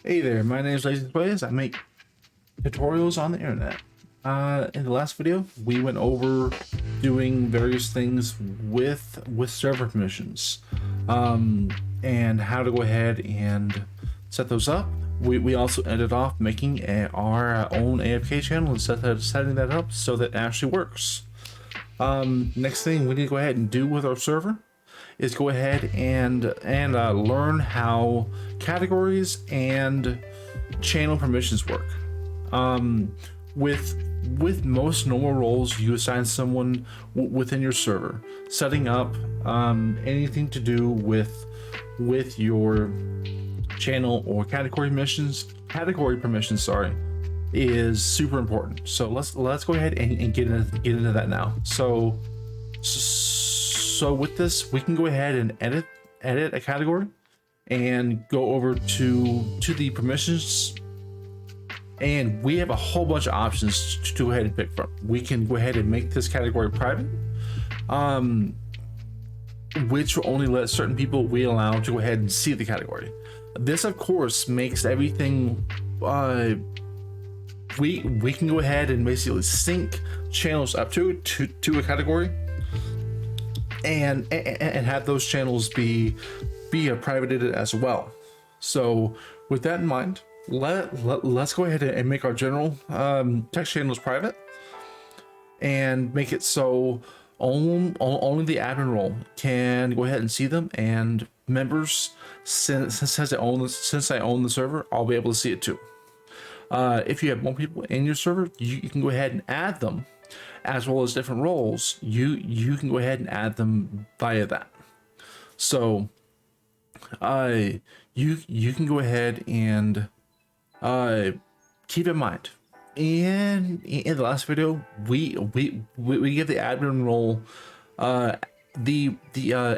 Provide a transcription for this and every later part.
Hey there, my name is LazyToys. I make tutorials on the internet. In the last video, we went over doing various things with server permissions, and how to go ahead and set those up. We also ended off making our own AFK channel and setting that up so that it actually works. Next thing we need to go ahead and do with our server is go ahead and learn how categories and channel permissions work. With most normal roles, you assign someone within your server. Setting up anything to do with your channel or category permissions, sorry, is super important. So let's go ahead and get into that now. So with this, we can go ahead and edit a category and go over to the permissions, and we have a whole bunch of options to go ahead and pick from. We can go ahead and make this category private, which will only let certain people we allow to go ahead and see the category. This of course makes everything we can go ahead and basically sync channels up to a category and have those channels be privated as well. So with that in mind, let's go ahead and make our general text channels private and make it so only the admin role can go ahead and see them, and members, since I own the server, I'll be able to see it too. If you have more people in your server, you can go ahead and add them, as well as different roles. You can go ahead and add them via that. So you can go ahead and keep in mind, in the last video, we give the admin role the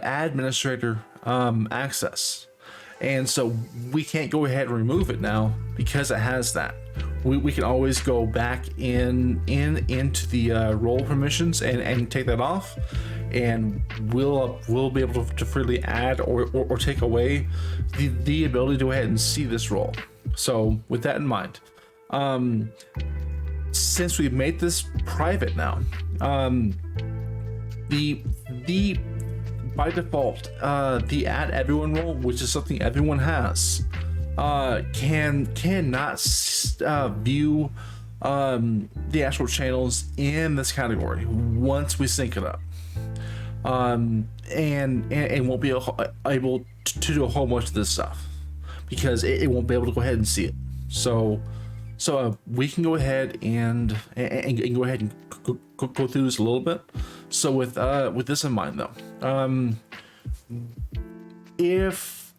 administrator access, and so we can't go ahead and remove it now because it has that. We can always go back into the role permissions and take that off, and we'll be able to freely add or take away the ability to go ahead and see this role. So with that in mind, since we've made this private now, the by default, the add everyone role, which is something everyone has, cannot view the actual channels in this category once we sync it up, and won't be able to do a whole bunch of this stuff because it won't be able to go ahead and see it. So we can go ahead and go ahead and go through this a little bit. So with this in mind though, if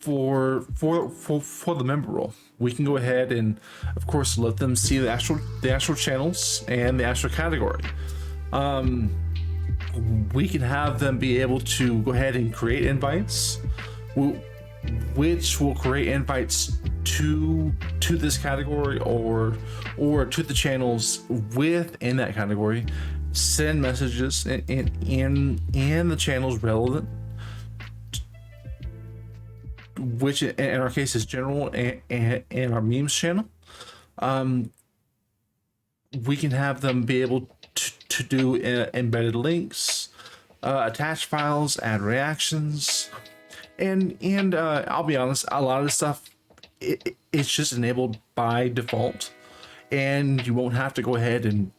for the member role, we can go ahead and of course let them see the actual channels and the actual category. We can have them be able to go ahead and create invites, which will create invites to this category or to the channels within that category, send messages in the channels relevant, which in our case is general and our memes channel. We can have them be able to do embedded links, attach files, add reactions, and I'll be honest, a lot of this stuff it's just enabled by default, and you won't have to go ahead and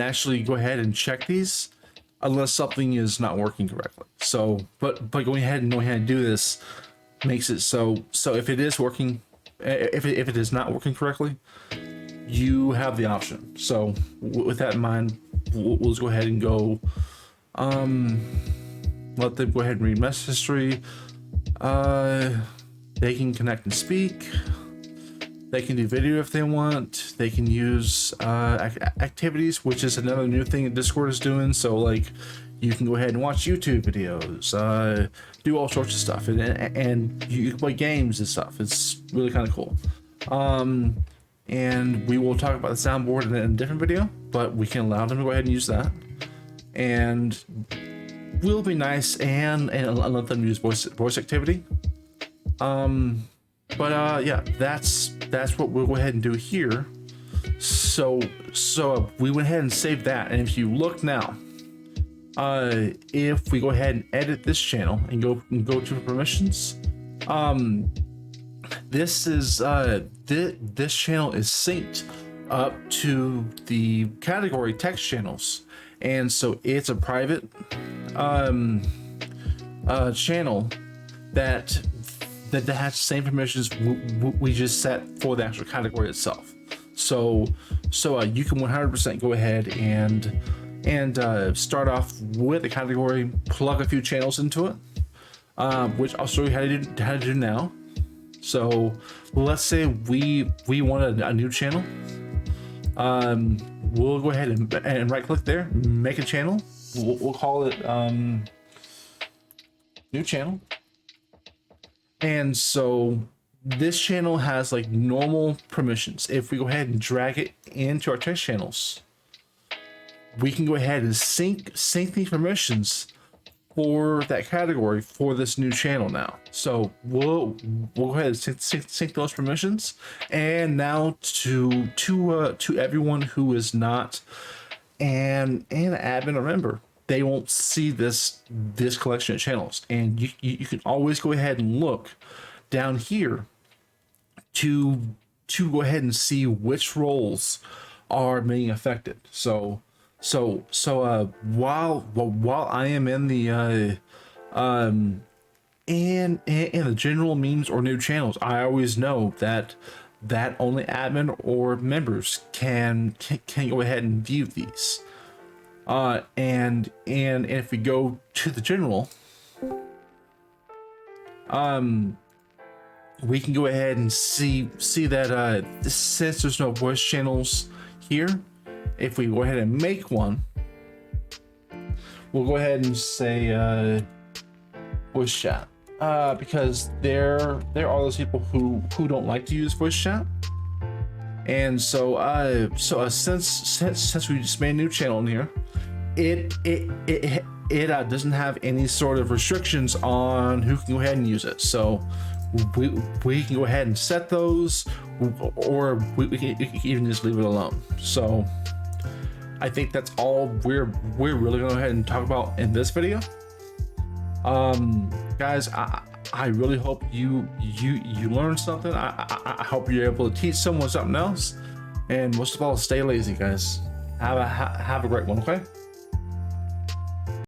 actually go ahead and check these unless something is not working correctly. So but going ahead and knowing how to do this makes it so if it is working, if it is not working correctly, you have the option. So with that in mind, we'll just go ahead and go let them go ahead and read message history. They can connect and speak. They can do video if they want. They can use activities, which is another new thing that Discord is doing. So like you can go ahead and watch YouTube videos, do all sorts of stuff, and you can play games and stuff. It's really kind of cool. And we will talk about the soundboard in a different video, but we can allow them to go ahead and use that. And will be nice and let them use voice activity. But yeah, that's what we'll go ahead and do here. So we went ahead and saved that, and if you look now, if we go ahead and edit this channel and go to permissions, this is this channel is synced up to the category text channels, and so it's a private channel that has the same permissions we just set for the actual category itself. So you can 100% go ahead and start off with a category, plug a few channels into it, which I'll show you how to do now. So let's say we want a new channel. We'll go ahead and right click there, make a channel. We'll call it new channel. And so this channel has like normal permissions. If we go ahead and drag it into our text channels, we can go ahead and sync these permissions for that category for this new channel now. So we'll go ahead and sync those permissions. And now to everyone who is not an admin or member, they won't see this collection of channels. And you can always go ahead and look down here to go ahead and see which roles are being affected. So while I am in the in the general memes or new channels, I always know that only admin or members can go ahead and view these. And if we go to the general, we can go ahead and see that since there's no voice channels here, if we go ahead and make one, we'll go ahead and say voice chat, because there are those people who don't like to use voice chat. And so since we just made a new channel in here, it doesn't have any sort of restrictions on who can go ahead and use it. So we can go ahead and set those, or we can even just leave it alone. So I think that's all we're really gonna go ahead and talk about in this video. Guys, I really hope you learned something. I hope you're able to teach someone something else, and most of all, stay lazy, guys. Have a great one, okay?